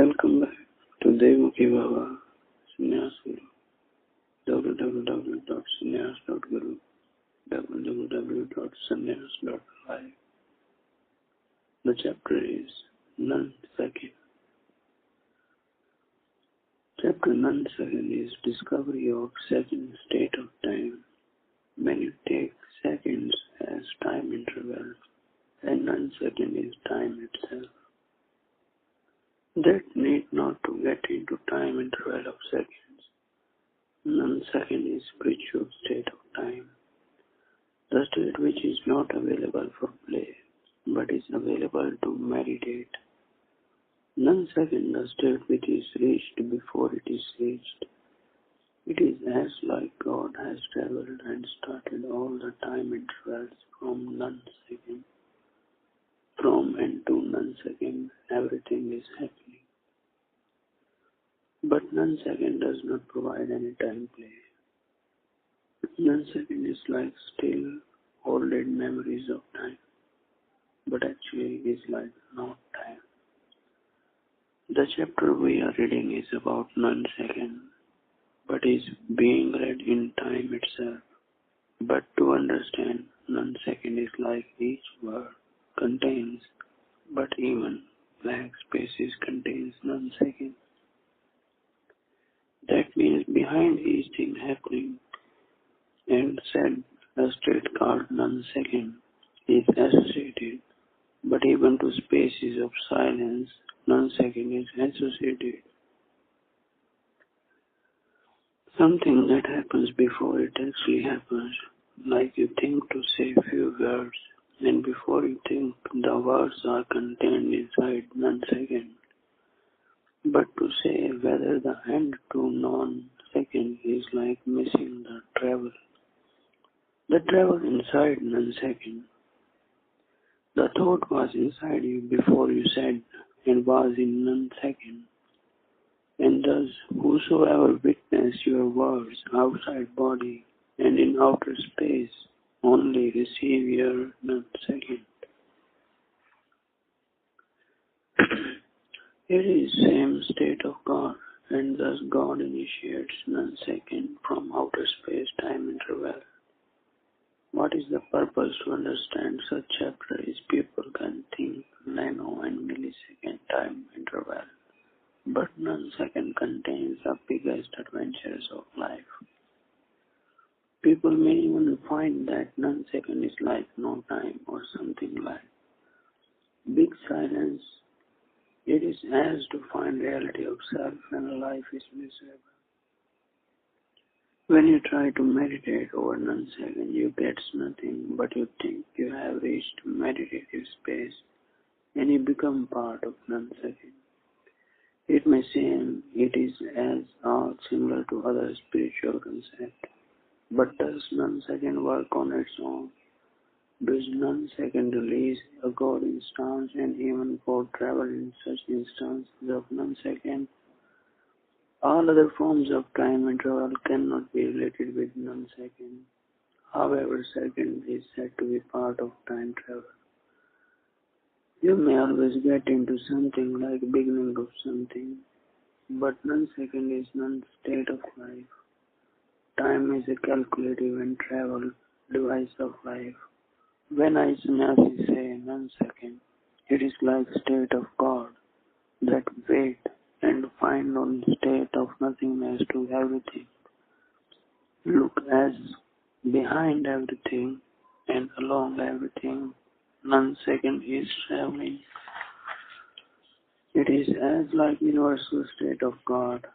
Welcome back to Mukhi BABA, Sanyas.Guru, www.Sanyas.Guru, www.Sanyas.Live. The chapter is None Second. Chapter None Second is Discovery of Second State of Time. When you take seconds as time interval, and none second is time itself. That need not to get into time interval of seconds. None second is spiritual state of time, the state which is not available for play, but is available to meditate. None second, the state which is reached before it is reached. It is as like God has traveled and started all the time intervals from none second. From and to none second, everything is happening. But none second does not provide any time play. None second is like still holding memories of time, but actually it is like not time. The chapter we are reading is about none second, but is being read in time itself. But to understand, none second is like each word contains, but even blank spaces contains none second. That means behind each thing happening and said a state called none second is associated, but even to spaces of silence, none second is associated. Something that happens before it actually happens, like you think to say few words, and before you think the words are contained inside none second. But to say whether the end to non-second is like missing the travel. The travel inside none second. The thought was inside you before you said and was in none second. And thus whosoever witness your words outside body and in outer space only receive your none second. It is same state of God, and thus God initiates none second from outer space time interval. What is the purpose to understand such chapter is people can think nano and millisecond time interval, but none second contains the biggest adventures of life. People may even find that none second is like no time or something like big silence. It is as to find reality of self when life is miserable. When you try to meditate over none second, you get nothing, but you think you have reached meditative space and you become part of none second. It may seem it is as all similar to other spiritual concepts, but does none second work on its own? Does none second release a God instance and even God travel in such instances of none second? All other forms of time interval cannot be related with none second. However, second is said to be part of time travel. You may always get into something like beginning of something, but none second is none state of life. Time is a calculative and travel device of life. When I Sannyasi say none second, it is like state of God that wait and find on state of nothingness to everything. Look as behind everything and along everything, none second is traveling. It is as like universal state of God.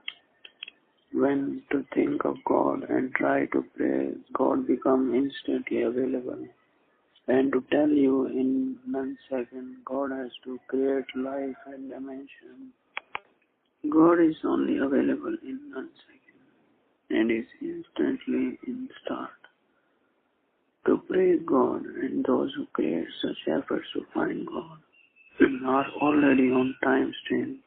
When to think of God and try to pray, God become instantly available. And to tell you in none second, God has to create life and dimension. God is only available in none second and is instantly in start. To praise God and those who create such efforts to find God are already on time stream,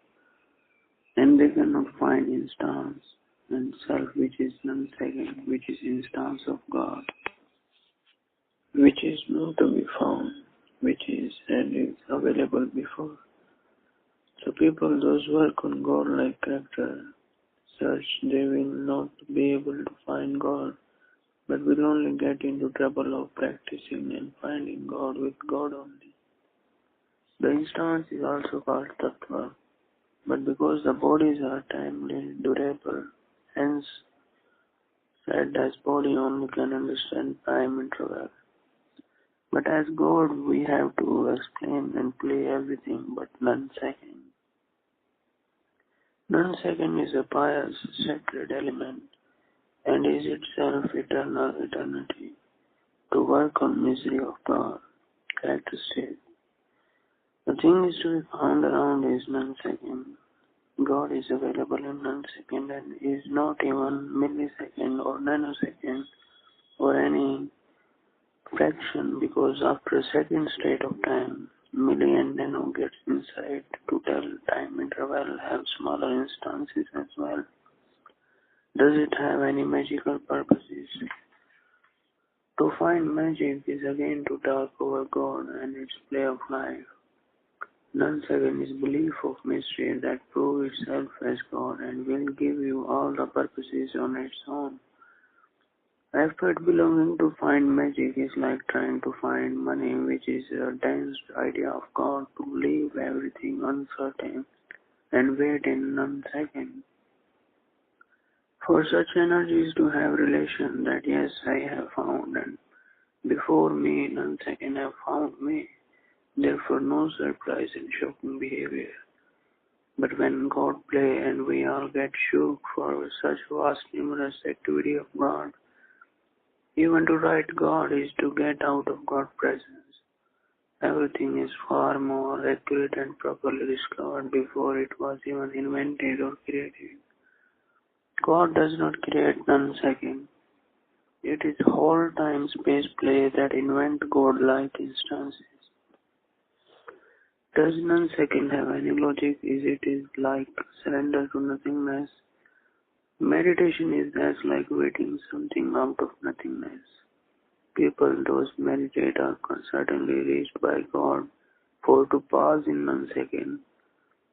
and they cannot find instance and self which is none second, which is instance of God, which is not to be found, which is and is available before. So people those work on God-like character, such they will not be able to find God, but will only get into trouble of practicing and finding God with God only. The instance is also called tattva, but because the bodies are timely, durable, hence said as body only can understand time interval. But as God we have to explain and play everything but non-second. Non-second is a pious, sacred element and is itself eternal eternity. To work on misery of God, characteristic. The thing is to be found around is non-second. God is available in non-second and is not even millisecond or nanosecond or any fraction, because after a second state of time, milli and nano gets inside to tell time interval have smaller instances as well. Does it have any magical purposes? To find magic is again to talk over God and its play of life. Non-second is belief of mystery that proves itself as God and will give you all the purposes on its own. Effort belonging to find magic is like trying to find money, which is a dense idea of God to leave everything uncertain and wait in non-second. For such energies to have relation that yes, I have found and before me non-second have found me, therefore no surprise in shocking behavior. But when God play and we all get shook for such vast numerous activity of God, even to write God is to get out of God's presence. Everything is far more accurate and properly discovered before it was even invented or created. God does not create non-second. It is whole time space play that invent God-like instances. Does non-second have any logic? It is like surrender to nothingness. Meditation is as like waiting something out of nothingness. People those meditate are certainly reached by God, for to pause in non-second,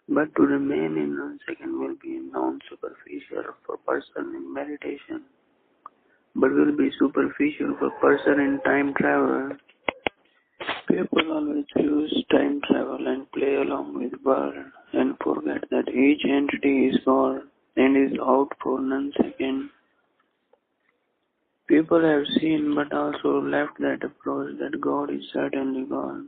but to remain in non-second will be non-superficial for person in meditation, but will be superficial for person in time travel. People always use time travel and play along with God and forget that each entity is God and is out for non-second. People have seen but also left that approach that God is certainly God,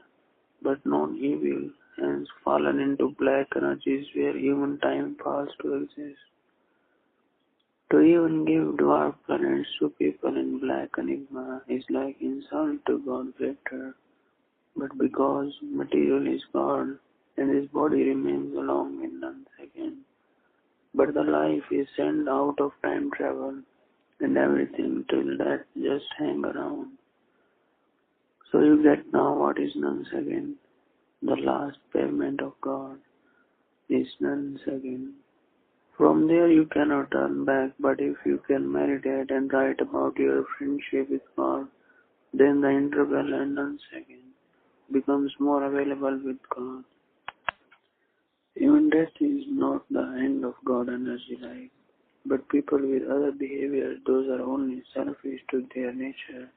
but not evil, hence fallen into black energies where even time fails to exist. To even give dwarf planets to people in black enigma is like insult to God's vector. But because material is God and his body remains along in non-second, but the life is sent out of time travel and everything till that just hang around. So you get now what is non-second. The last payment of God is non-second. From there you cannot turn back, but if you can meditate and write about your friendship with God, then the interval and non-second becomes more available with God. Even death is not the end of God energy life, but people with other behaviors, those are only selfish to their nature,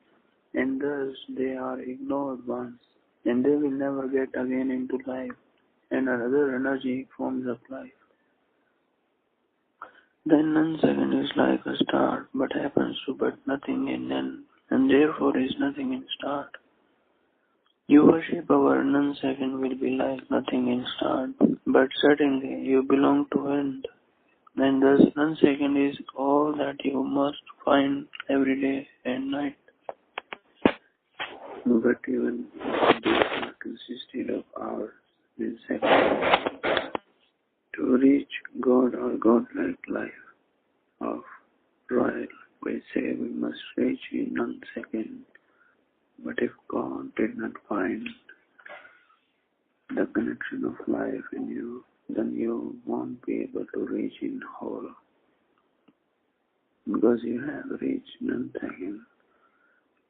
and thus they are ignored once, and they will never get again into life and other energy forms of life. Then non-second is like a start, but happens to but nothing in end, and therefore is nothing in start. You worship our non-second will be like nothing in start, but certainly you belong to end, and thus non-second is all that you must find every day and night. But even these are consisted of hours in seconds. To reach God or God-like life of royal, we say we must reach in 1 second. But if God did not find the connection of life in you, then you won't be able to reach in whole. Because you have reached 1 second,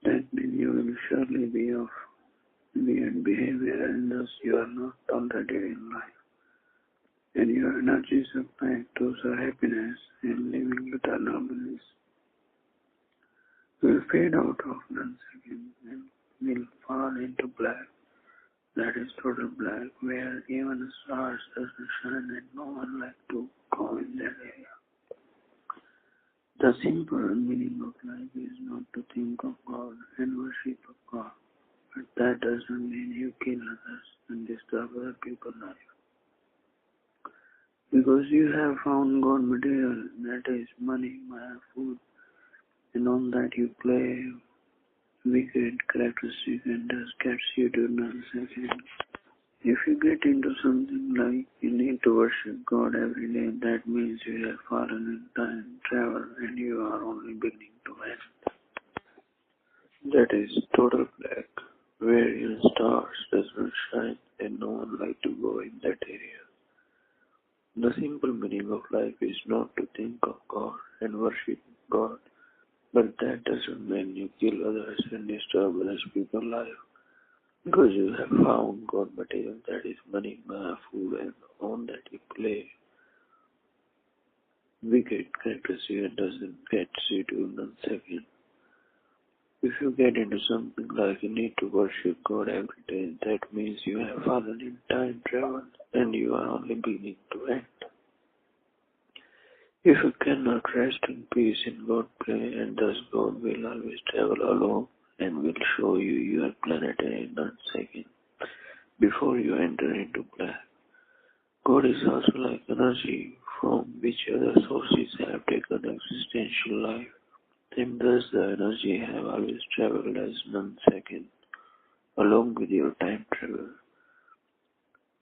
that means you will surely be of weird behavior and thus you are not already in life. and your energies are back to the happiness and living eternal bliss. Will fade out of 1 second and will fall into black. That is total black, where even the stars doesn't shine and no one like to go in that area. The simple meaning of life is not to think of God and worship of God, but that doesn't mean you kill others and disturb other people's life. Because you have found God material, that is money, maya, food, and on that you play wicked characteristic and thus gets you to non-second. If you get into something like you need to worship God every day, that means you have fallen in time travel and you are only beginning to end. That is total black, where your stars does not shine and no one like to go in that area. The simple meaning of life is not to think of God and worship God, but that doesn't mean you kill others and disturb others people's life. Because you have found God material, that is money, maya, food, and on that you play wicked characteristic and doesn't get you to 1 second. If you get into something like you need to worship God every day, that means you have fallen in time travel and you are only beginning to end. If you cannot rest in peace in God's play, and thus God will always travel alone and will show you your planet in 1 second before you enter into black. God is also like energy from which other sources have taken existential life, and thus the energy have always traveled as 1 second along with your time travel.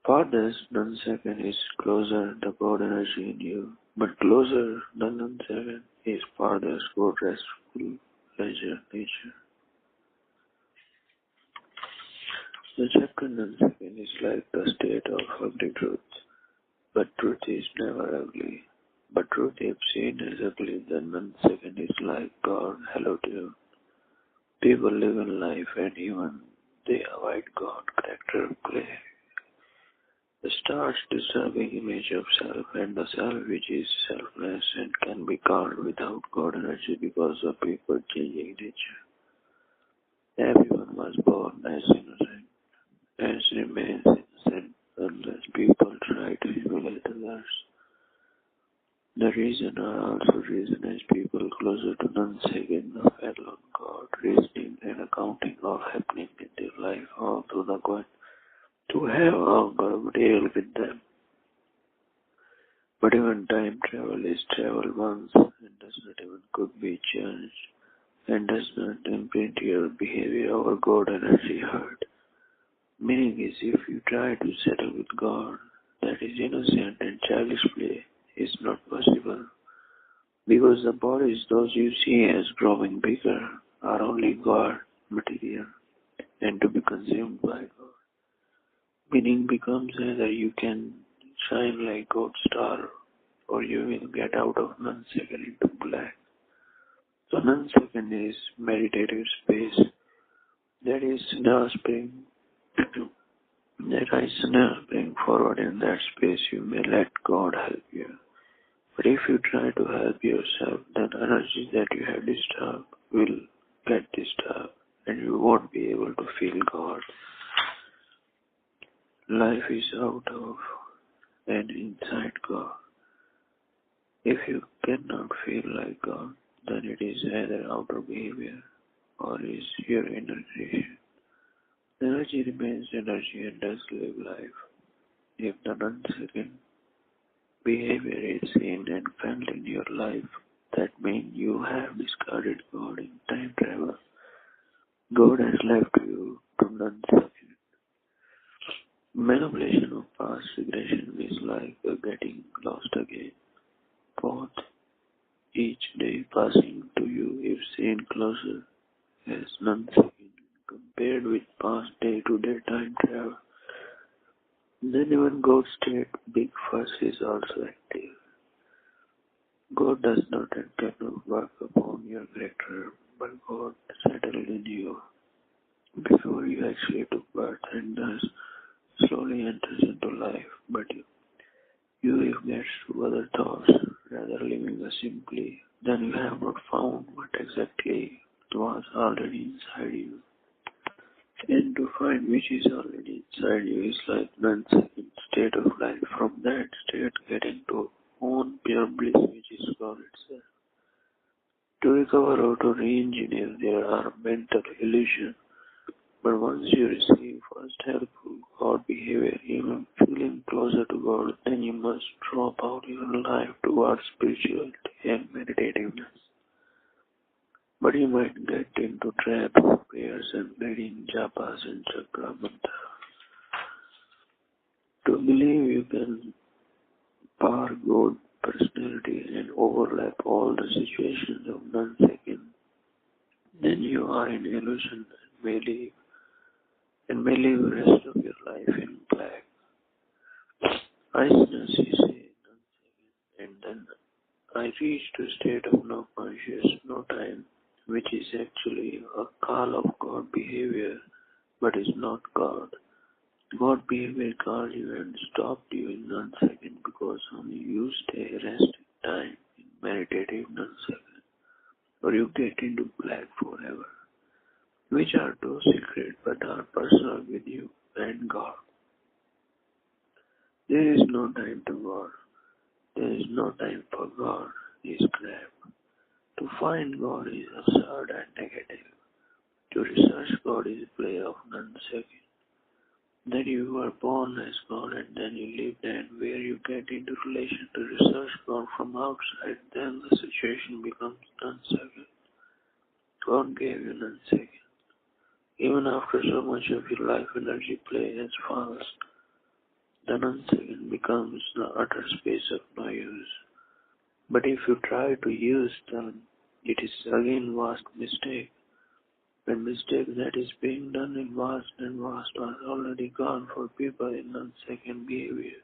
Farthest 1 second is closer the God energy in you, but closer than 1 second is farthest God restful leisure nature. The second 1 second is like the state of ugly truth, but truth is never ugly. But truth if seen as ugly, then 1 second is like God, hello to you. People live in life and even they avoid God, character of play. The stars disturbing image of self and the self which is selfless and can be called without God energy because of people changing nature. Everyone was born as innocent, as remains innocent unless people try to emulate others. The reason are also reason as people closer to 1 second of alone God, reasoning and accounting all happening in their life all through the God to have all God material with them. But even time travel is travel once and does not even could be changed and does not imprint your behavior over God energy hurt. Meaning is if you try to settle with God, that is innocent and childish play is not possible. Because the bodies those you see as growing bigger are only God material and to be consumed by God. Meaning becomes either you can shine like God's star or you will get out of 1 second into black. So 1 second is meditative space. That is now spring. That is now spring forward in that space you may let God help you. But if you try to help yourself, then energy that you have disturbed will get disturbed and you won't be able to feel God. Life is out of and inside God. If you cannot feel like God, then it is either outer behavior or is your inner creation. Energy remains energy and does live life. If the 1 second behavior is seen and felt in your life, that means you have discarded God in time travel. God has left you to 1 second. Manipulation of past regression is like getting lost again. Both each day passing to you is seen closer as 1 second compared with past day-to-day time travel. Then even God's state, big fuss is also active. God does not and cannot work upon your character, but God settled in you before you actually took birth and thus slowly enters into life. But you to other thoughts, rather living a simply, then you have not found what exactly was already inside you. And to find which is already inside you is like non-second state of life. From that state, getting to own pure bliss, which is God itself. To recover or to re-engineer, there are mental illusions. But once you receive first helpful God behavior, even feeling closer to God, then you must drop out your life towards spirituality and meditativeness. But you might get into traps of prayers and reading japas and chakra mantra. To believe you can power God personality and overlap all the situations of non-second, then you are in illusion and may live the rest of your life in black. Iceness is a non-second, and then I reached a state of no conscious, no time, which is actually a call of God behavior, but is not God. God behavior called you and stopped you in non-second because only you stay resting time in meditative non-second, or you get into black forever, which are two secret but are personal with you and God. There is no time to God. There is no time for God. Is crap. To find God is absurd and negative. To research God is play of non-second. That you were born as God and then you lived, and where you get into relation to research God from outside, then the situation becomes non-second. God gave you non-second. Even after so much of your life energy play as false, the non-second becomes the utter space of no use. But if you try to use them, it is again vast mistake. When mistake that is being done in vast and vast was already gone for people in non-second behavior.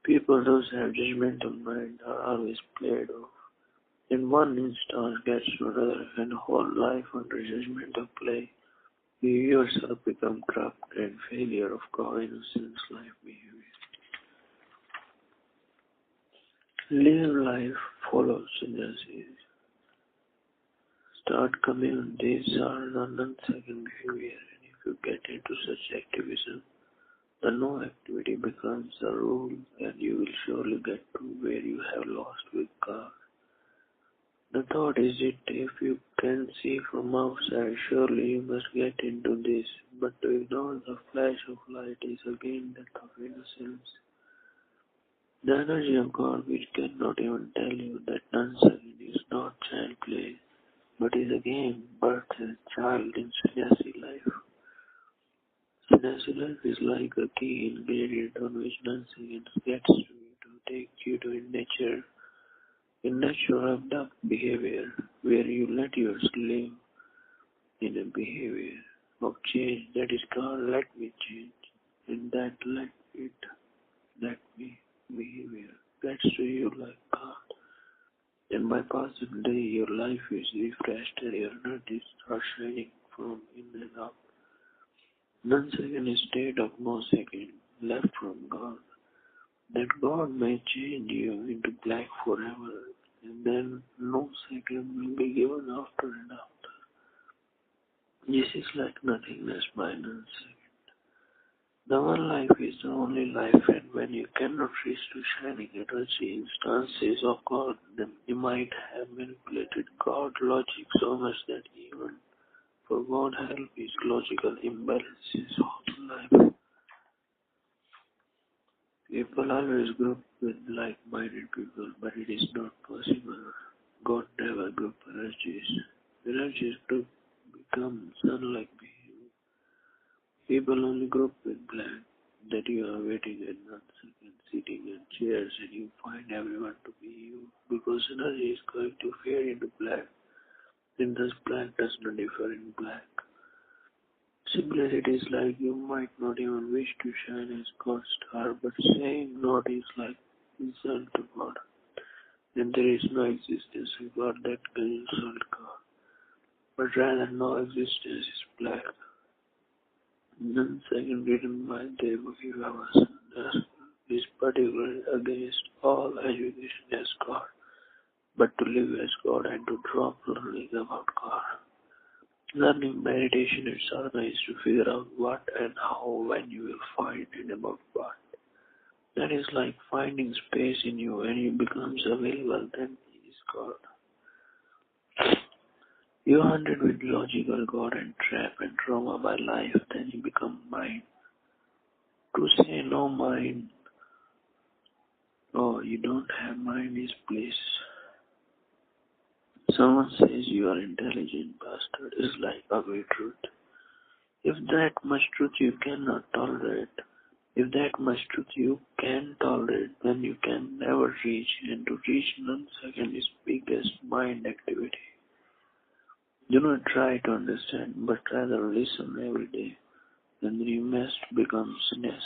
People those have judgmental mind are always played off. In one instance gets to another and whole life under judgmental play. You yourself become trapped and failure of God innocence life behavior. Live life follows Sanyas. Start commune. These are the non-second behavior, and if you get into such activism, the no activity becomes the rule, and you will surely get to where you have lost with God. The thought is it, if you can see from outside, surely you must get into this, but to ignore the flash of light is again death of innocence. The energy of God which cannot even tell you that non-second is not child play, but is again birth as child in Sannyasi life. Sannyasi life is like a key ingredient on which non-second gets to you to take you to in nature abduct behavior, where you let yourself live in a behavior of change that is called let me change, and that let me behavior gets to you like God. And by passing day, your life is refreshed and your energy starts shining from in and out. Non-second is state of no second left from God. That God may change you into black forever, and then no second will be given after and after. This is like nothingness by non-second. The one life is the only life, and when you cannot reach to shining energy instances of God, then you might have manipulated God logic so much that even for God help is logical imbalances of life. People always group with like-minded people, but it is not possible. God never group energies. Energies group become sun-like behavior. People only group with black, that you are waiting at non-second, sitting in chairs, and you find everyone to be you, because energy is going to fade into black, and thus black does not differ in black. Simply it is like you might not even wish to shine as God's star, but saying not is like insult to God, and there is no existence of God that can insult God, but rather no existence is black. Non-second written by Mukhi BABA. is particularly against all education as God, but to live as God and to drop learning about God. Learning meditation and sadhana is to figure out what and how when you will find and about what. That is like finding space in you when you becomes available, then He is God. You hunted with logical God and trap and trauma by life, then you become mind. To say no mind, or you don't have mind is bliss. Someone says you are intelligent bastard is like ugly truth. If that much truth you cannot tolerate, if that much truth you can tolerate, then you can never reach, and to reach non-second is biggest mind activity. Do not try to understand, but rather listen every day. Then you must become Sanyas.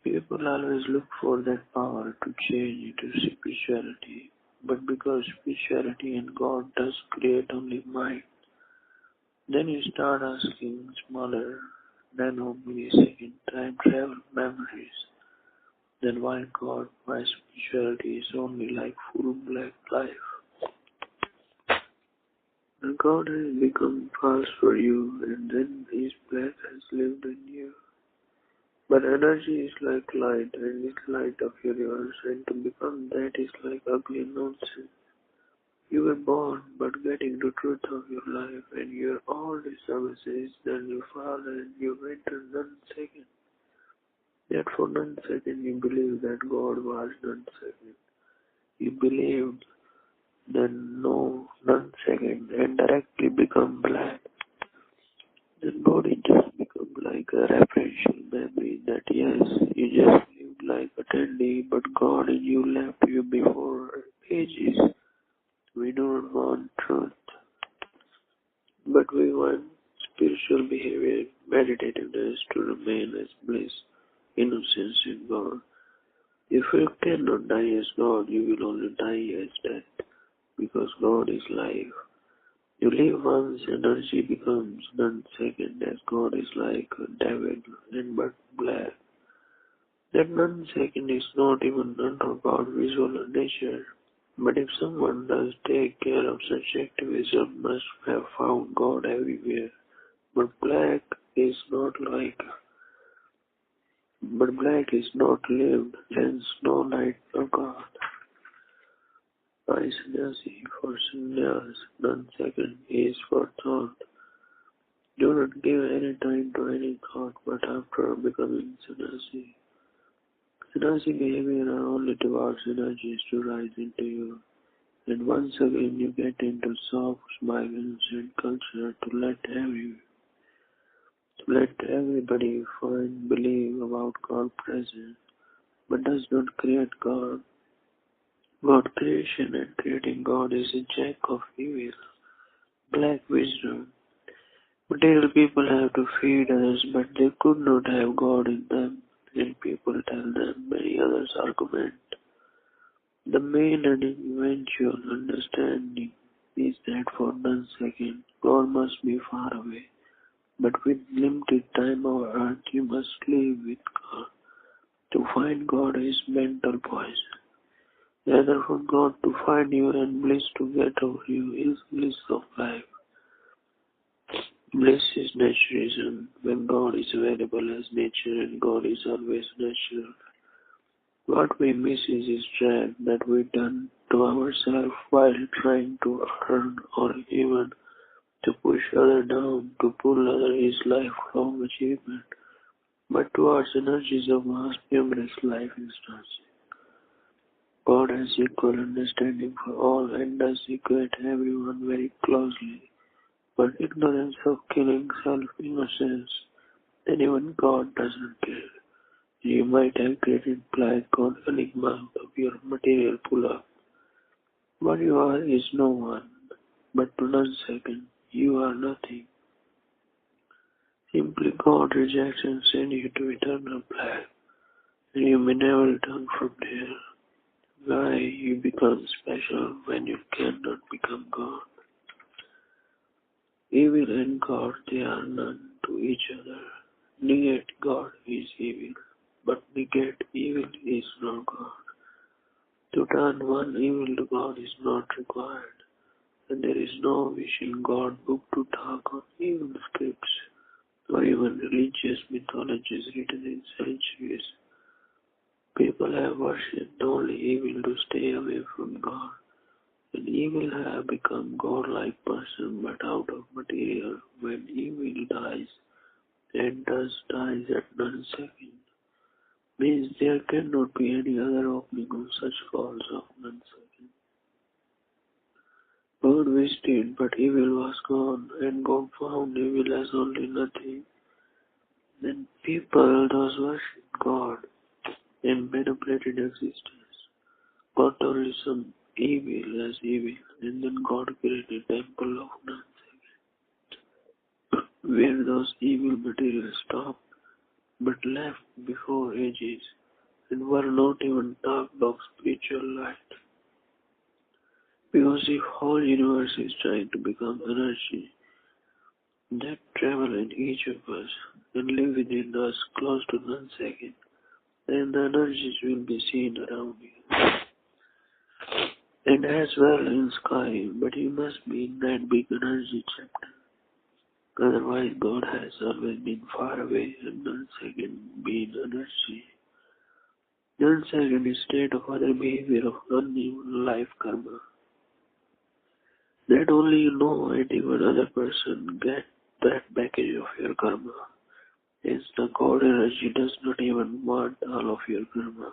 People always look for that power to change into spirituality, but because spirituality and God does create only mind, then you start asking smaller nano-millisecond time travel memories. Then why God, why spirituality is only like full black life? And God has become false for you, and then His black has lived in you. But energy is like light, and it's light of universe, and to become that is like ugly nonsense. You were born, but getting the truth of your life, and your all services, then you fall and you enter non-second. Yet for non-second you believe that God was non-second. You believed then no non-second and directly become black. Then body just become like a referential memory that yes, you just lived like attendee, but God in you left you before ages. We don't want truth, but we want spiritual behavior, meditativeness to remain as bliss, innocence in God. If you cannot die as God, you will only die as death, because God is life. You live once, energy becomes none second, as God is like a devil and but black. That none second is not even none about visual nature. But if someone does take care of such activism, must have found God everywhere. But black is not lived, hence no light of God. I Sanyasi for Sanyas, non-second is for thought. Do not give any time to any thought, but after becoming Sanyasi. Sanyasi behavior are only towards energies to rise into you. And once again you get into soft migrants and culture to let everybody find believe about God present, but does not create God. God creation and creating God is a jack of evil, black wisdom. Material people have to feed others, but they could not have God in them, and people tell them many others argument. The main and eventual understanding is that for non-second, God must be far away. But with limited time on earth, you must live with God. To find God is mental poison. Rather for God to find you and bliss to get over you is bliss of life. Bliss is naturism, when God is available as nature and God is always natural. What we miss is his trap that we done to ourselves while trying to earn or even to push other down, to pull other his lifelong achievement, but towards energies of vast numerous life instances. God has equal understanding for all and does equate everyone very closely, but ignorance of killing self-innocence, then even God doesn't care. You might have created black on enigma of your material pull-up. What you are is no one, but to non-second, you are nothing. Simply God rejects and sends you to eternal black, and you may never return from there. Why you become special when you cannot become God? Evil and God, they are none to each other. negate God is evil, but negate evil is not God. To turn one evil to God is not required, and there is no wish in God book to talk on evil scripts or even religious mythologies written in centuries. People have worshipped only evil to stay away from God, and evil have become God-like person but out of material. When evil dies, and thus dies at none second, means there cannot be any other opening of such falls of none second. God wished it, but evil was gone, and God found evil as only nothing. Then people thus worshipped God and manipulated existence. God only some evil as evil, and then God created a temple of none second, where those evil materials stopped, but left before ages, and were not even talked of spiritual light. Because if whole universe is trying to become energy that travel in each of us and live within us close to none second, then the energies will be seen around you. And as well in sky, but you must be in that big energy chapter. Otherwise God has always been far away and none second being energy. None second is state of other behavior of uneven life karma. That only you know and even other person get that package of your karma. Hence the God energy does not even want all of your karma.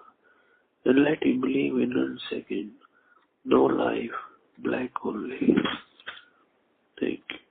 And let him believe in 1 second. No life, black only. Thank you.